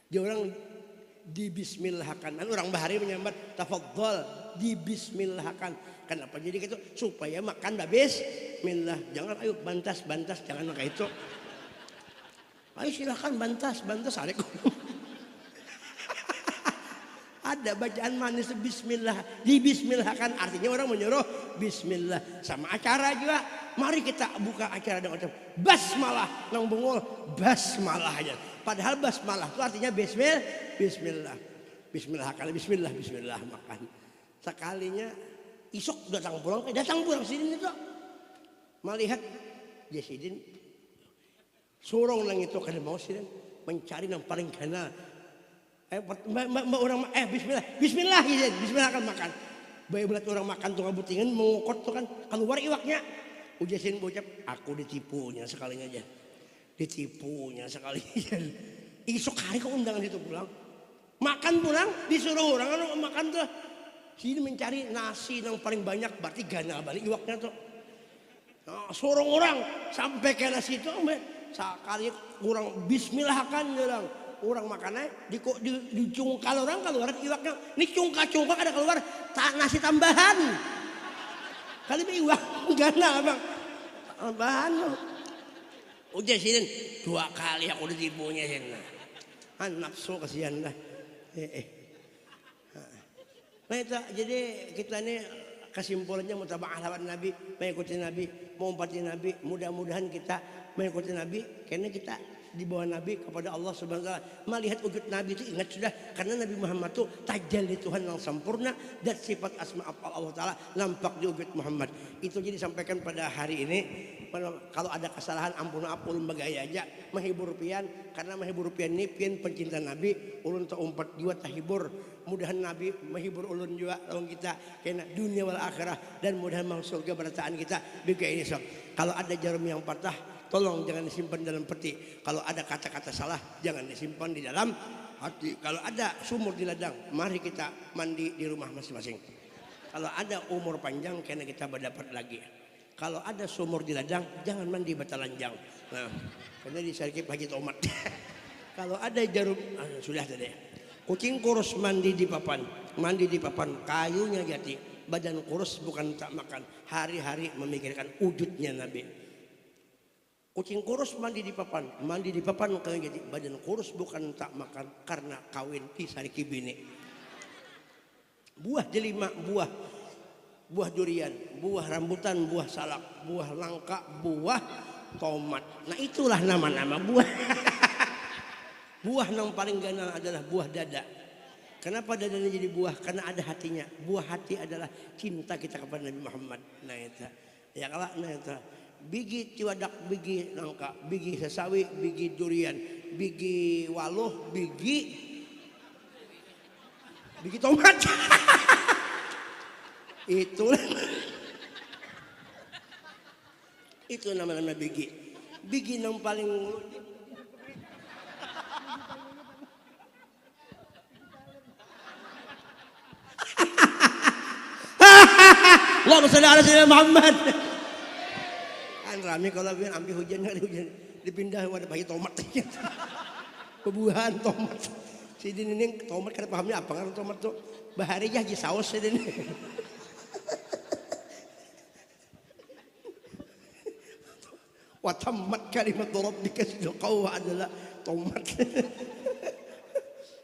dia orang dibismillahkan orang bahari menyambat tafadhol dibismillahkan kenapa jadi gitu supaya makan bismillah jangan ayo bantas jangan makan itu ayo silahkan bantas alaikum ada bacaan manis bismillah dibismillahkan artinya orang menyuruh bismillah sama acara juga mari kita buka acara dengan macam basmalah nang bungul basmalah aja padahal basmalah itu artinya bismillah makan sekalinya isok datang pulang sini itu melihat Jasidin surong nang itu kada mau sih mencari yang paling ganal. Orang Bismillah izin, Bismillah akan makan. Bayi belat orang makan tuh ngabutingan mengukot tuh kan keluar iwaknya. Ujasin bocap, aku ditipunya sekalinya aja. Ditipunya sekalinya. Isok hari kok undangan itu pulang. Makan pulang disuruh orang kan makan tuh. Sini mencari nasi yang paling banyak berarti ganal balik iwaknya tuh. Nah, sorong orang sampai ke nasi itu sekali kurang Bismillah kan orang makannya dicungkal orang keluar iwaknya. Ini cungkak ada keluar nasi tambahan. Kali ini iwak ganal bang. Tambahan loh. Udah sini 2 kali aku ditipunya sini. Nafsu kasihan lah. Nah itu jadi kita ini kesimpulannya mutaba'ah lawan Nabi, mengikuti Nabi, mengumpati Nabi. Mudah-mudahan kita mengikuti Nabi karena kita di bawah Nabi kepada Allah Subhanahu wa taala. Melihat wujud Nabi itu ingat sudah karena Nabi Muhammad itu tajalli Tuhan yang sempurna dan sifat asma Allah taala nampak di wujud Muhammad. Itu jadi sampaikan pada hari ini. Kalau ada kesalahan ampun ulun bagaya aja menghibur pian karena menghibur pian ini pian pencinta Nabi ulun tak umpat jiwa tahibur. Mudahan Nabi menghibur ulun juga lawan kita kena dunia wal akhirah dan mudahan masuk surga berataan kita biga ini sok. Kalau ada jarum yang patah tolong jangan disimpan dalam peti. Kalau ada kata-kata salah jangan disimpan di dalam hati. Kalau ada sumur di ladang mari kita mandi di rumah masing-masing. Kalau ada umur panjang kena kita berdapat lagi. Kalau ada sumur di ladang jangan mandi batalanjang. Nah, karena disarkip Haji Tomat. Kalau ada jarum sudah tadi. Kucing kurus mandi di papan kayunya jati. Badan kurus bukan tak makan. Hari-hari memikirkan wujudnya Nabi. Kucing kurus mandi di papan kayu jati. Badan kurus bukan tak makan karena kawin di sariki bini. Buah delima, buah durian, buah rambutan, buah salak, buah langka, buah tomat. Nah itulah nama-nama buah. Buah yang paling ganal adalah buah dada. Kenapa dadanya jadi buah? Karena ada hatinya. Buah hati adalah cinta kita kepada Nabi Muhammad. Nah itu. Ya kalau nah itu. Bigi ciwadak, bigi langka, bigi sasawi, bigi durian, bigi waluh, bigi tomat. Itu nama-nama bigi yang paling Allahumma shalli ala sayyidina Muhammad. Kan rame kalau ambil hujan dipindah wadah pakai tomat. Pebuahan tomat. Si ini tomat kada pahamnya apa kan tomat tuh. Bahari aja saus ini. Wa tammat kalimat rabbika sidqahu adalah tomat.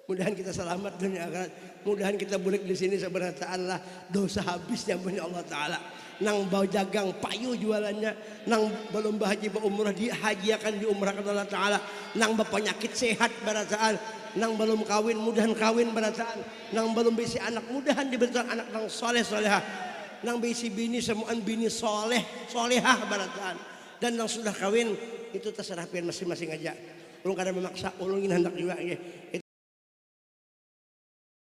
Mudahan kita selamat dunia akhirat. Mudahan kita bulik di sini sebenarnya Allah dosa habis diampuni Allah taala. Nang bau jagang payu jualannya, nang belum bahaji umrah dihajiakan diumrahkan Allah taala, nang penyakit sehat barataan, nang belum kawin mudahan kawin barataan, nang belum bisi anak mudahan diberikan anak nang soleh solehah, nang bisi bini semuaan bini solehah barataan, dan nang sudah kawin itu terserah pian masing-masing aja. Ulun kada memaksa, ulun ingin hendak juga.